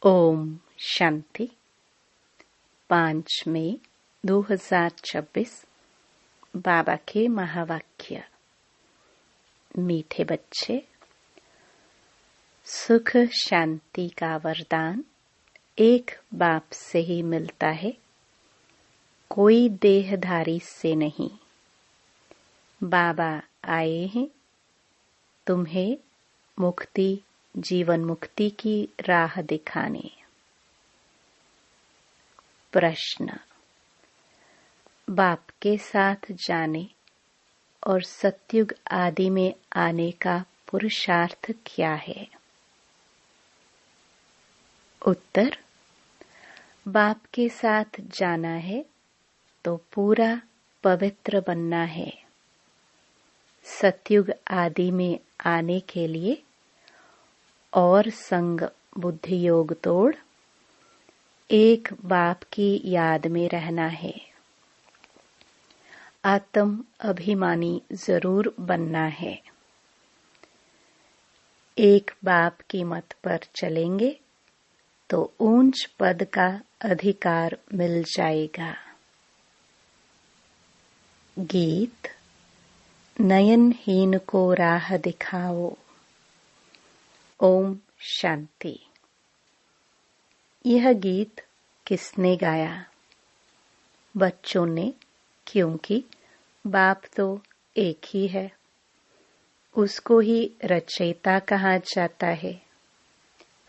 ओम शांति। 5 मई 2026 बाबा के महावाक्य। मीठे बच्चे, सुख शांति का वरदान एक बाप से ही मिलता है, कोई देहधारी से नहीं। बाबा आए हैं तुम्हें मुक्ति, जीवन मुक्ति की राह दिखाने। प्रश्न: बाप के साथ जाने और सतयुग आदि में आने का पुरुषार्थ क्या है? उत्तर: बाप के साथ जाना है तो पूरा पवित्र बनना है। सतयुग आदि में आने के लिए और संग बुद्धि योग तोड़ एक बाप की याद में रहना है। आत्म अभिमानी जरूर बनना है। एक बाप की मत पर चलेंगे तो ऊंच पद का अधिकार मिल जाएगा। गीत: नयनहीन को राह दिखाओ। ओम शांति। यह गीत किसने गाया? बच्चों ने, क्योंकि बाप तो एक ही है, उसको ही रचयिता कहा जाता है।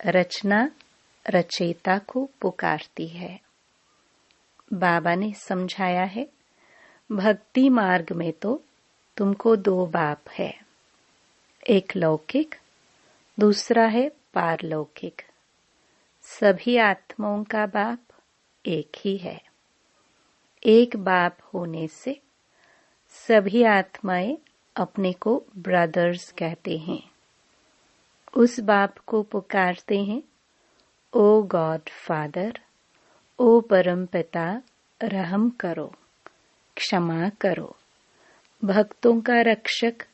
रचना रचयिता को पुकारती है। बाबा ने समझाया है, भक्ति मार्ग में तो तुमको 2 बाप है, एक लौकिक, दूसरा है पारलौकिक। सभी आत्माओं का बाप एक ही है। एक बाप होने से सभी आत्माएं अपने को ब्रदर्स कहते हैं। उस बाप को पुकारते हैं, ओ गॉड फादर, ओ परम पिता, रहम करो, क्षमा करो। भक्तों का रक्षक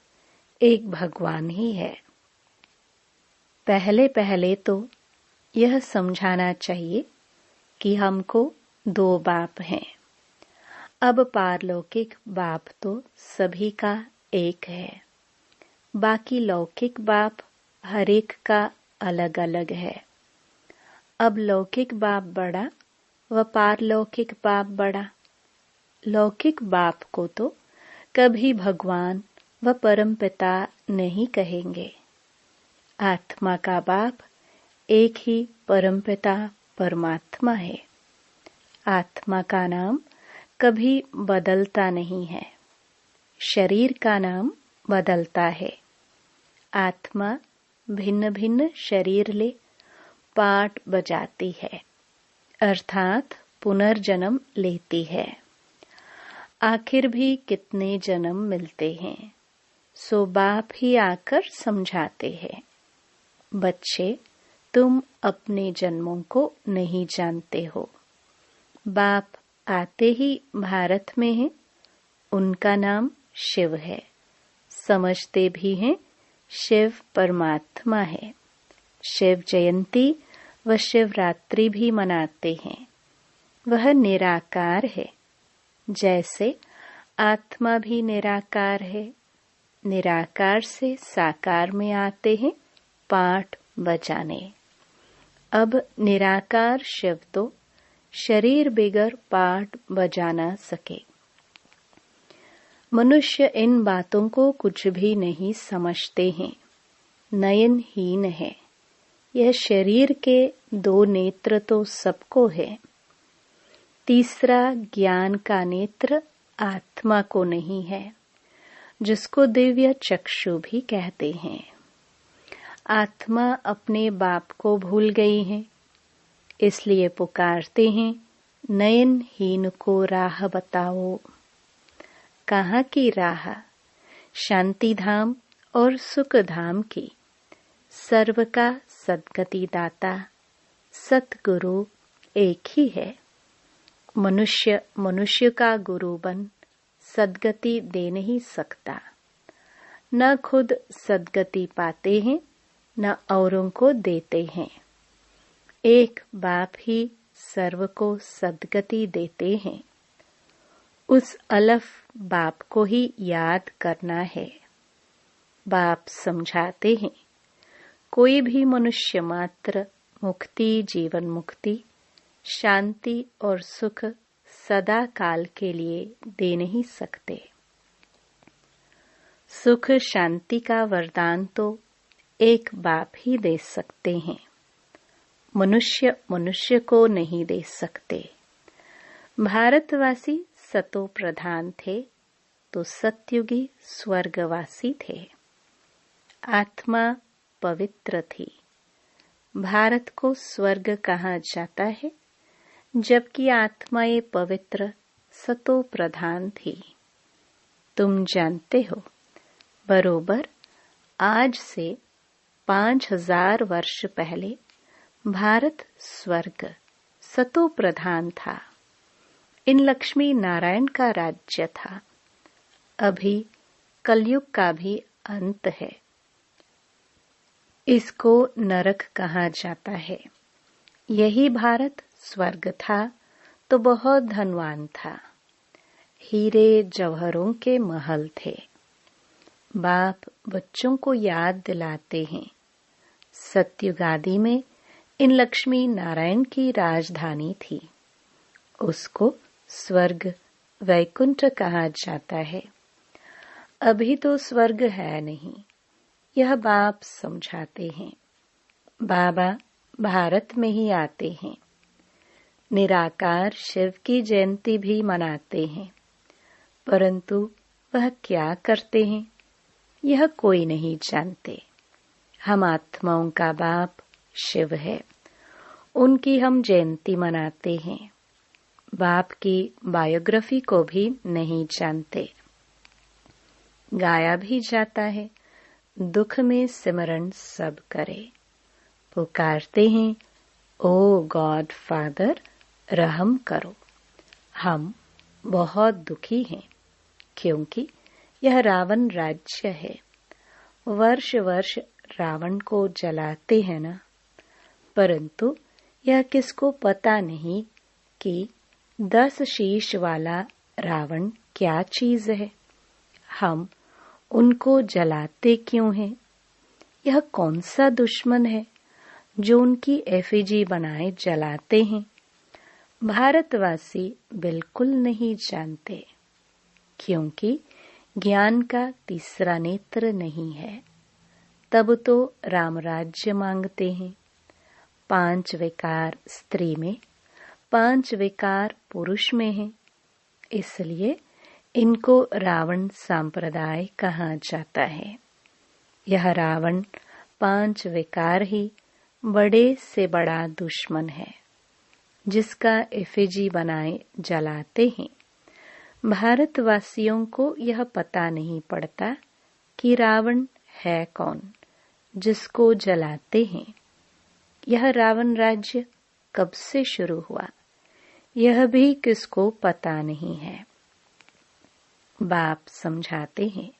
एक भगवान ही है। पहले तो यह समझाना चाहिए कि हमको 2 बाप हैं। अब पारलौकिक बाप तो सभी का एक है, बाकी लौकिक बाप हर एक का अलग अलग है। अब लौकिक बाप बड़ा व पारलौकिक बाप बड़ा। लौकिक बाप को तो कभी भगवान व परमपिता नहीं कहेंगे। आत्मा का बाप एक ही परमपिता परमात्मा है। आत्मा का नाम कभी बदलता नहीं है, शरीर का नाम बदलता है। आत्मा भिन्न भिन्न शरीर ले पाठ बजाती है, अर्थात पुनर्जन्म लेती है। आखिर भी कितने जन्म मिलते हैं, सो बाप ही आकर समझाते हैं। बच्चे, तुम अपने जन्मों को नहीं जानते हो। बाप आते ही भारत में हैं, उनका नाम शिव है। समझते भी हैं शिव परमात्मा है। शिव जयंती व शिवरात्रि भी मनाते हैं। वह निराकार है, जैसे आत्मा भी निराकार है। निराकार से साकार में आते हैं पाठ बजाने। अब निराकार शिव तो शरीर बिगर पाठ बजा ना सके। मनुष्य इन बातों को कुछ भी नहीं समझते हैं। नयनहीन है। यह शरीर के 2 नेत्र तो सबको है, तीसरा ज्ञान का नेत्र आत्मा को नहीं है, जिसको दिव्य चक्षु भी कहते हैं। आत्मा अपने बाप को भूल गई है, इसलिए पुकारते हैं, नयनहीन को राह बताओ। कहाँ की राह? शांति धाम और सुख धाम की। सर्व का सद्गति दाता सतगुरु एक ही है। मनुष्य मनुष्य का गुरु बन सद्गति दे नहीं सकता। न खुद सद्गति पाते हैं, न औरों को देते हैं। एक बाप ही सर्व को सद्गति देते हैं। उस अलफ बाप को ही याद करना है। बाप समझाते हैं, कोई भी मनुष्य मात्र मुक्ति, जीवन मुक्ति, शांति और सुख सदा काल के लिए दे नहीं सकते। सुख शांति का वरदान तो एक बाप ही दे सकते हैं। मनुष्य मनुष्य को नहीं दे सकते। भारतवासी सतो प्रधान थे तो सतयुगी स्वर्गवासी थे। आत्मा पवित्र थी। भारत को स्वर्ग कहा जाता है, जबकि आत्माएं पवित्र सतो प्रधान थी। तुम जानते हो, बरोबर आज से 5000 वर्ष पहले भारत स्वर्ग सतो प्रधान था। इन लक्ष्मी नारायण का राज्य था। अभी कलयुग का भी अंत है। इसको नरक कहा जाता है। यही भारत स्वर्ग था तो बहुत धनवान था। हीरे जवाहरों के महल थे। बाप बच्चों को याद दिलाते हैं, सतयुग आदि में इन लक्ष्मी नारायण की राजधानी थी। उसको स्वर्ग वैकुंठ कहा जाता है। अभी तो स्वर्ग है नहीं, यह बाप समझाते हैं। बाबा भारत में ही आते हैं। निराकार शिव की जयंती भी मनाते हैं, परंतु वह क्या करते हैं यह कोई नहीं जानते। हम आत्माओं का बाप शिव है, उनकी हम जयंती मनाते हैं। बाप की बायोग्राफी को भी नहीं जानते। गाया भी जाता है, दुख में सिमरन सब करे। पुकारते हैं, ओ गॉड फादर रहम करो। हम बहुत दुखी हैं, क्योंकि यह रावण राज्य है। वर्ष वर्ष रावण को जलाते हैं ना, परंतु यह किसको पता नहीं कि 10 शीश वाला रावण क्या चीज है। हम उनको जलाते क्यों हैं? यह कौन सा दुश्मन है जो उनकी एफिजी बनाए जलाते हैं? भारतवासी बिल्कुल नहीं जानते, क्योंकि ज्ञान का तीसरा नेत्र नहीं है। तब तो राम राज्य मांगते हैं। 5 विकार स्त्री में, 5 विकार पुरुष में है, इसलिए इनको रावण संप्रदाय कहा जाता है। यह रावण 5 विकार ही बड़े से बड़ा दुश्मन है, जिसका एफिजी बनाए जलाते हैं। भारतवासियों को यह पता नहीं पड़ता कि रावण है कौन जिसको जलाते हैं। यह रावण राज्य कब से शुरू हुआ यह भी किसको पता नहीं है। बाप समझाते हैं,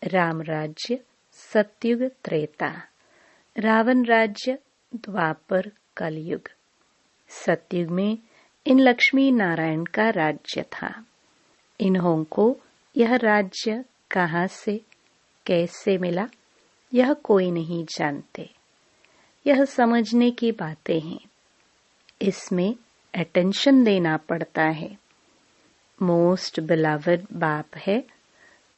राम राज्य सतयुग त्रेता, रावण राज्य द्वापर कलयुग। सतयुग में इन लक्ष्मी नारायण का राज्य था। इन्हों को यह राज्य कहाँ से कैसे मिला यह कोई नहीं जानते। यह समझने की बातें हैं। इसमें अटेंशन देना पड़ता है। मोस्ट बिलवड बाप है,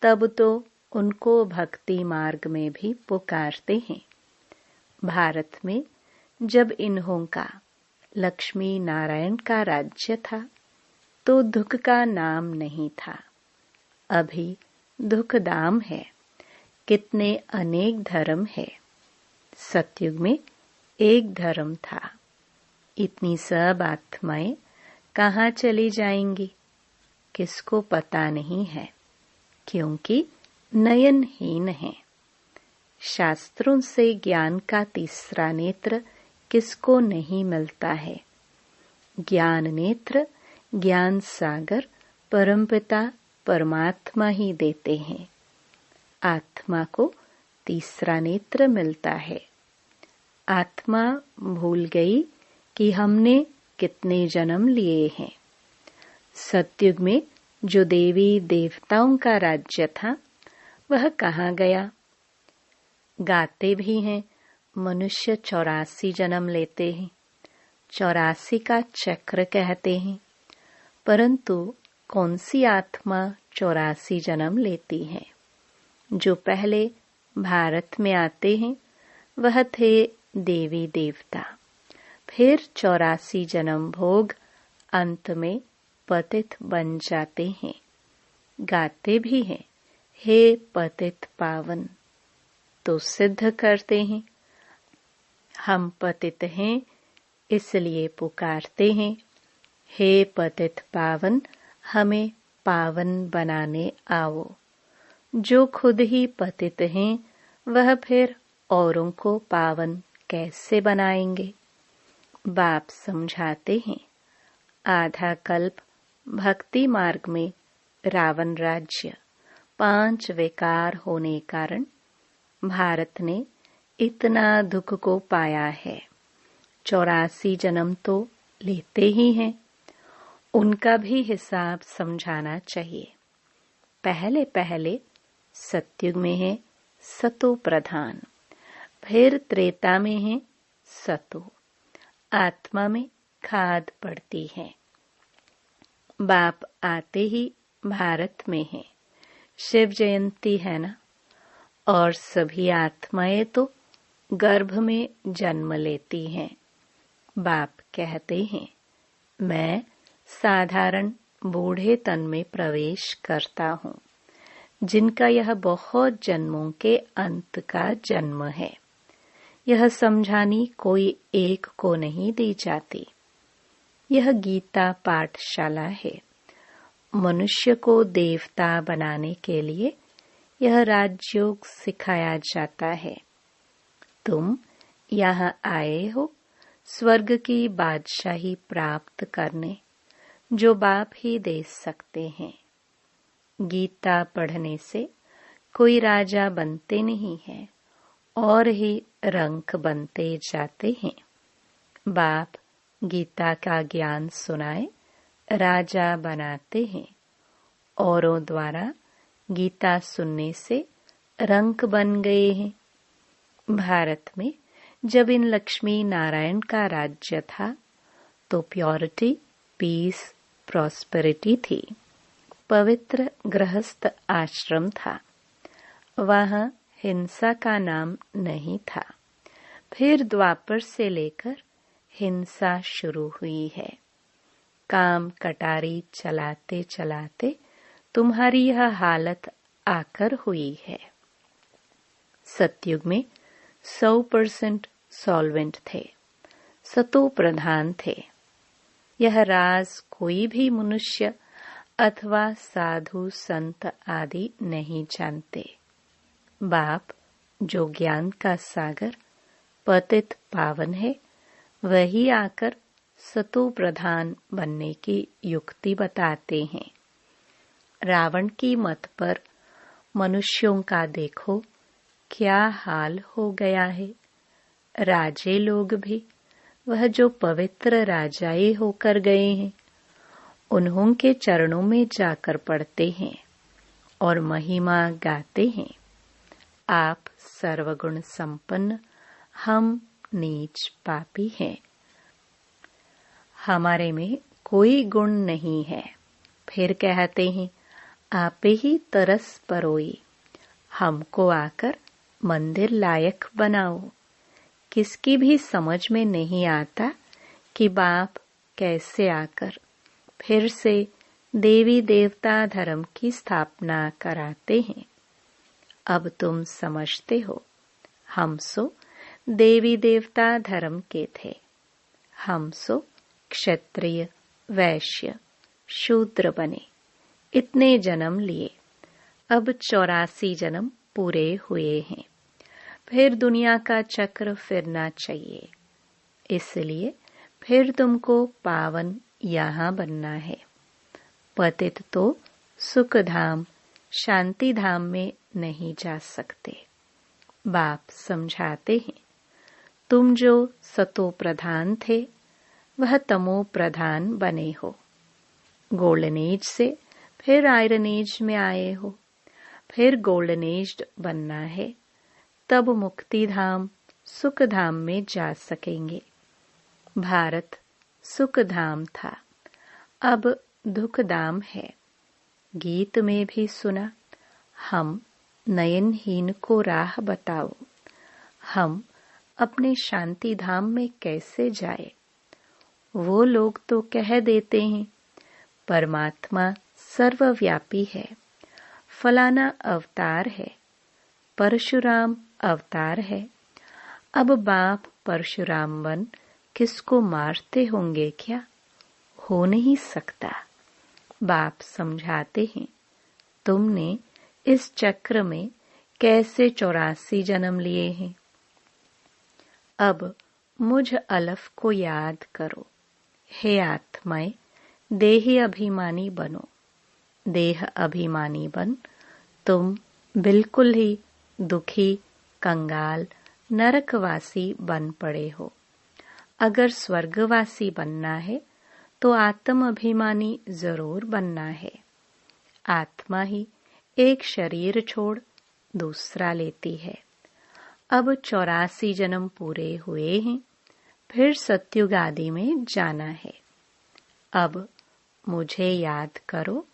तब तो उनको भक्ति मार्ग में भी पुकारते हैं। भारत में जब इन्हों का लक्ष्मी नारायण का राज्य था तो दुख का नाम नहीं था। अभी दुख दाम है। कितने अनेक धर्म है। सतयुग में एक धर्म था। इतनी सब आत्माएं कहाँ चली जाएंगी किसको पता नहीं है, क्योंकि नयनहीन है। शास्त्रों से ज्ञान का तीसरा नेत्र किसको नहीं मिलता है। ज्ञान नेत्र ज्ञान सागर परमपिता परमात्मा ही देते हैं। आत्मा को तीसरा नेत्र मिलता है। आत्मा भूल गई कि हमने कितने जन्म लिए हैं। सतयुग में जो देवी देवताओं का राज्य था वह कहाँ गया? गाते भी हैं मनुष्य 84 जन्म लेते हैं, 84 का चक्र कहते हैं, परंतु कौन सी आत्मा 84 जन्म लेती है? जो पहले भारत में आते हैं वह थे देवी देवता, फिर 84 जन्म भोग अंत में पतित बन जाते हैं। गाते भी हैं हे पतित पावन, तो सिद्ध करते हैं हम पतित हैं इसलिए पुकारते हैं हे पतित पावन, हमें पावन बनाने आओ। जो खुद ही पतित हैं वह फिर औरों को पावन कैसे बनाएंगे? बाप समझाते हैं आधा कल्प भक्ति मार्ग में रावण राज्य 5 विकार होने कारण भारत ने इतना दुख को पाया है। 84 जन्म तो लेते ही हैं, उनका भी हिसाब समझाना चाहिए। पहले पहले सतयुग में है सतो प्रधान, फिर त्रेता में है सतो, आत्मा में खाद पड़ती है। बाप आते ही भारत में है, शिव जयंती है ना, और सभी आत्माएं तो गर्भ में जन्म लेती हैं। बाप कहते हैं मैं साधारण बूढ़े तन में प्रवेश करता हूँ, जिनका यह बहुत जन्मों के अंत का जन्म है। यह समझानी कोई एक को नहीं दी जाती। यह गीता पाठशाला है। मनुष्य को देवता बनाने के लिए यह राजयोग सिखाया जाता है। तुम यहाँ आए हो स्वर्ग की बादशाही प्राप्त करने, जो बाप ही दे सकते हैं। गीता पढ़ने से कोई राजा बनते नहीं है और ही रंक बनते जाते हैं। बाप गीता का ज्ञान सुनाए राजा बनाते हैं। औरों द्वारा गीता सुनने से रंक बन गए हैं। भारत में जब इन लक्ष्मी नारायण का राज्य था तो प्योरिटी, पीस, प्रॉस्पेरिटी थी। पवित्र गृहस्थ आश्रम था, वहाँ हिंसा का नाम नहीं था। फिर द्वापर से लेकर हिंसा शुरू हुई है। काम कटारी चलाते चलाते तुम्हारी यह हालत आकर हुई है। सतयुग में 100% सॉल्वेंट थे, सतो प्रधान थे। यह राज कोई भी मनुष्य अथवा साधु संत आदि नहीं जानते। बाप जो ज्ञान का सागर पतित पावन है, वही आकर सतो प्रधान बनने की युक्ति बताते हैं। रावण की मत पर मनुष्यों का देखो क्या हाल हो गया है। राजे लोग भी वह जो पवित्र राजाए होकर गए हैं, उन्हों के चरणों में जाकर पड़ते हैं और महिमा गाते हैं। आप सर्वगुण संपन्न, हम नीच पापी हैं। हमारे में कोई गुण नहीं है। फिर कहते हैं आप ही तरस परोई, हमको आकर मंदिर लायक बनाओ। किसकी भी समझ में नहीं आता कि बाप कैसे आकर फिर से देवी देवता धर्म की स्थापना कराते हैं। अब तुम समझते हो, हम सो देवी देवता धर्म के थे। हम सो क्षत्रिय, वैश्य, शूद्र बने, इतने जन्म लिए। अब 84 जन्म पूरे हुए हैं। फिर दुनिया का चक्र फिरना चाहिए, इसलिए फिर तुमको पावन यहाँ बनना है। पतित तो सुख धाम, शांति धाम में नहीं जा सकते। बाप समझाते हैं तुम जो सतो प्रधान थे, वह तमो प्रधान बने हो। गोल्डन एज से फिर आयरन एज में आए हो, फिर गोल्डन एज बनना है, तब मुक्ति धाम सुख धाम में जा सकेंगे। भारत सुख धाम था, अब दुख धाम है। गीत में भी सुना, हम नयनहीन को राह बताओ, हम अपने शांति धाम में कैसे जाए। वो लोग तो कह देते हैं परमात्मा सर्वव्यापी है, फलाना अवतार है, परशुराम अवतार है। अब बाप परशुराम बन किसको मारते होंगे क्या? हो नहीं सकता। बाप समझाते हैं, तुमने इस चक्र में कैसे 84 जन्म लिए हैं। अब मुझ अलफ को याद करो। हे आत्माएं, देही अभिमानी बनो। देह अभिमानी बन तुम बिल्कुल ही दुखी, कंगाल, नरकवासी बन पड़े हो। अगर स्वर्गवासी बनना है तो आत्म अभिमानी जरूर बनना है। आत्मा ही एक शरीर छोड़ दूसरा लेती है। अब 84 जन्म पूरे हुए हैं, फिर सत्युग आदि में जाना है। अब मुझे याद करो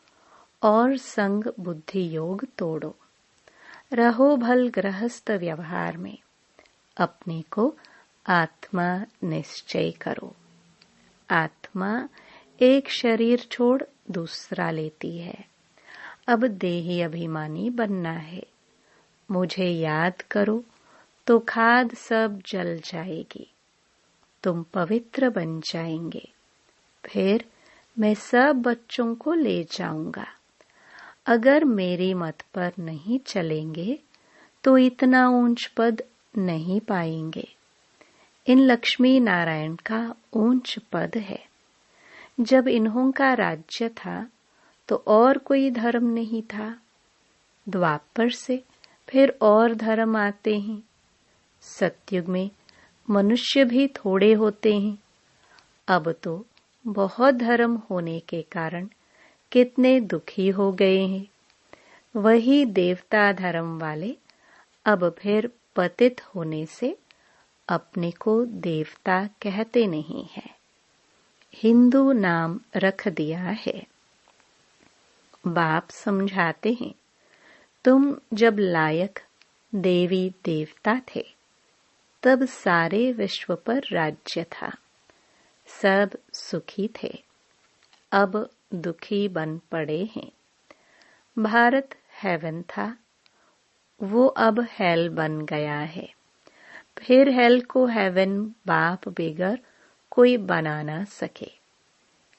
और संग बुद्धि योग तोड़ो। रहो भल गृहस्थ व्यवहार में, अपने को आत्मा निश्चय करो। आत्मा एक शरीर छोड़ दूसरा लेती है। अब देही अभिमानी बनना है। मुझे याद करो तो खाद सब जल जाएगी, तुम पवित्र बन जाएंगे। फिर मैं सब बच्चों को ले जाऊंगा। अगर मेरी मत पर नहीं चलेंगे तो इतना ऊंच पद नहीं पाएंगे। इन लक्ष्मी नारायण का ऊंच पद है। जब इन्हों का राज्य था तो और कोई धर्म नहीं था। द्वापर से फिर और धर्म आते हैं। सतयुग में मनुष्य भी थोड़े होते हैं। अब तो बहुत धर्म होने के कारण कितने दुखी हो गए हैं। वही देवता धर्म वाले अब फिर पतित होने से अपने को देवता कहते नहीं है, हिंदू नाम रख दिया है। बाप समझाते हैं, तुम जब लायक देवी देवता थे तब सारे विश्व पर राज्य था, सब सुखी थे। अब दुखी बन पड़े हैं। भारत हेवन था, वो अब हेल बन गया है। फिर हेल को हेवन बाप बेगर कोई बना ना सके।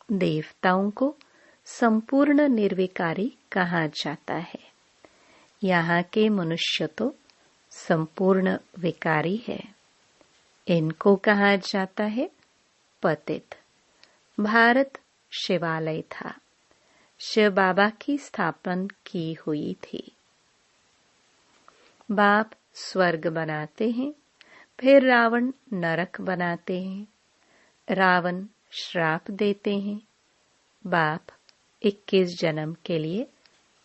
देवताओं को संपूर्ण निर्विकारी कहा जाता है। यहाँ के मनुष्य तो संपूर्ण विकारी है। इनको कहा जाता है पतित। भारत शिवालय था, शिव बाबा की स्थापना की हुई थी। बाप स्वर्ग बनाते हैं, फिर रावण नरक बनाते हैं। रावण श्राप देते हैं। बाप 21 जन्म के लिए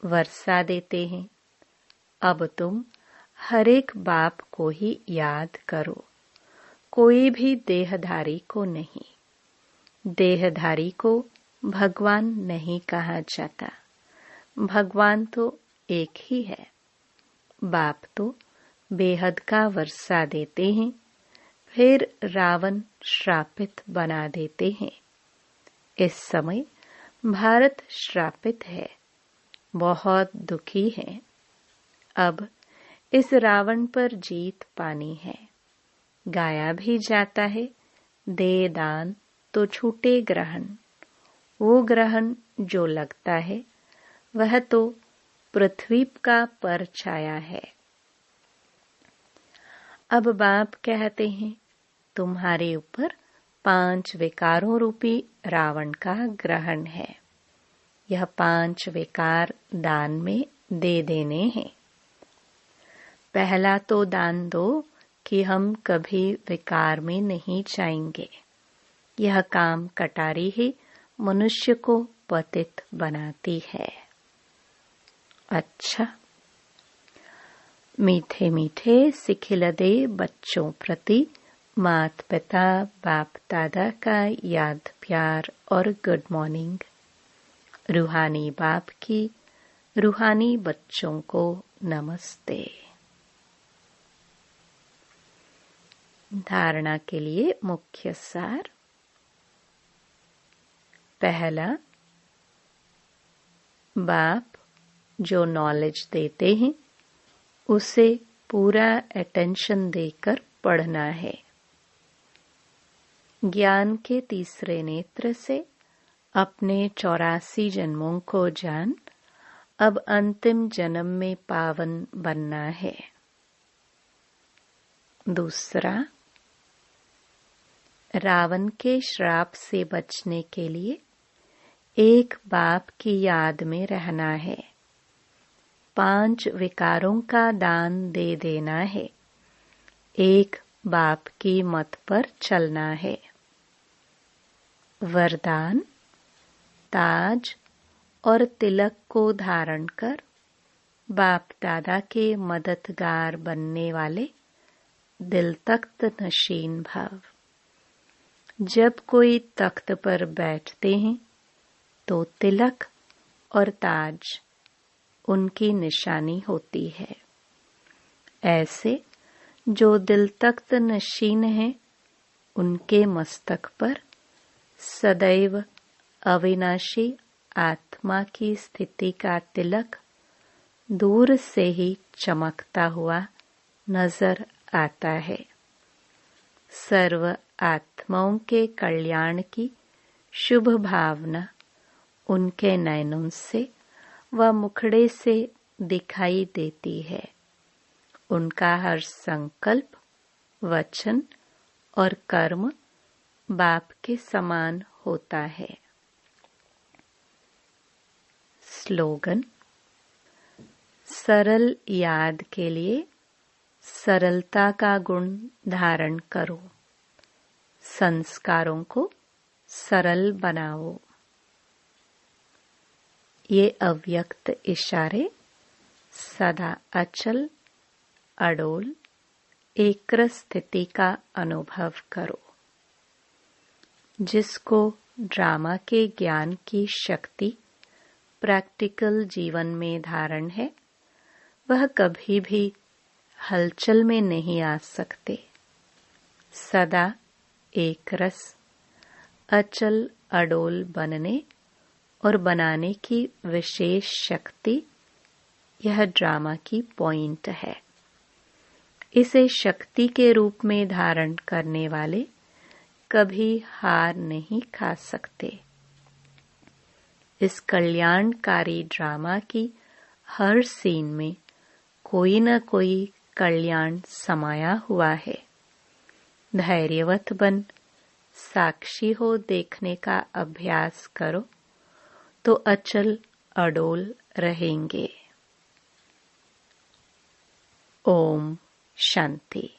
वर्षा देते हैं। अब तुम हर एक बाप को ही याद करो, कोई भी देहधारी को नहीं। देहधारी को भगवान नहीं कहा जाता। भगवान तो एक ही है। बाप तो बेहद का वर्षा देते हैं, फिर रावण श्रापित बना देते हैं। इस समय भारत श्रापित है, बहुत दुखी है। अब इस रावण पर जीत पानी है। गाया भी जाता है, दे दान तो छूटे ग्रहण। वो ग्रहण जो लगता है वह तो पृथ्वी का पर छाया है। अब बाप कहते हैं, तुम्हारे ऊपर 5 विकारों रूपी रावण का ग्रहण है। यह 5 विकार दान में दे देने हैं। पहला तो दान दो कि हम कभी विकार में नहीं जाएंगे। यह काम कटारी ही मनुष्य को पतित बनाती है। अच्छा, मीठे मीठे सिखिलदे बच्चों प्रति माता पिता बाप दादा का याद प्यार और गुड मॉर्निंग। रूहानी बाप की रूहानी बच्चों को नमस्ते। धारणा के लिए मुख्य सार। पहला, बाप जो नॉलेज देते हैं उसे पूरा अटेंशन देकर पढ़ना है। ज्ञान के तीसरे नेत्र से अपने 84 जन्मों को जान अब अंतिम जन्म में पावन बनना है। दूसरा, रावण के श्राप से बचने के लिए एक बाप की याद में रहना है। 5 विकारों का दान दे देना है। एक बाप की मत पर चलना है। वरदान, ताज और तिलक को धारण कर बाप दादा के मददगार बनने वाले दिल तख्त नशीन भाव। जब कोई तख्त पर बैठते हैं तो तिलक और ताज उनकी निशानी होती है। ऐसे जो दिल तख्त नशीन है उनके मस्तक पर सदैव अविनाशी आत्मा की स्थिति का तिलक दूर से ही चमकता हुआ नजर आता है। सर्व आत्माओं के कल्याण की शुभ भावना उनके नयनों से व मुखड़े से दिखाई देती है। उनका हर संकल्प, वचन और कर्म बाप के समान होता है। स्लोगन, सरल याद के लिए सरलता का गुण धारण करो। संस्कारों को सरल बनाओ। ये अव्यक्त इशारे सदा अचल अडोल एक्रस स्थिति का अनुभव करो। जिसको ड्रामा के ज्ञान की शक्ति प्रैक्टिकल जीवन में धारण है वह कभी भी हलचल में नहीं आ सकते। सदा एक रस अचल अडोल बनने और बनाने की विशेष शक्ति यह ड्रामा की पॉइंट है। इसे शक्ति के रूप में धारण करने वाले कभी हार नहीं खा सकते। इस कल्याणकारी ड्रामा की हर सीन में कोई न कोई कल्याण समाया हुआ है। धैर्यवत बन साक्षी हो देखने का अभ्यास करो तो अचल अडोल रहेंगे। ओम शांति।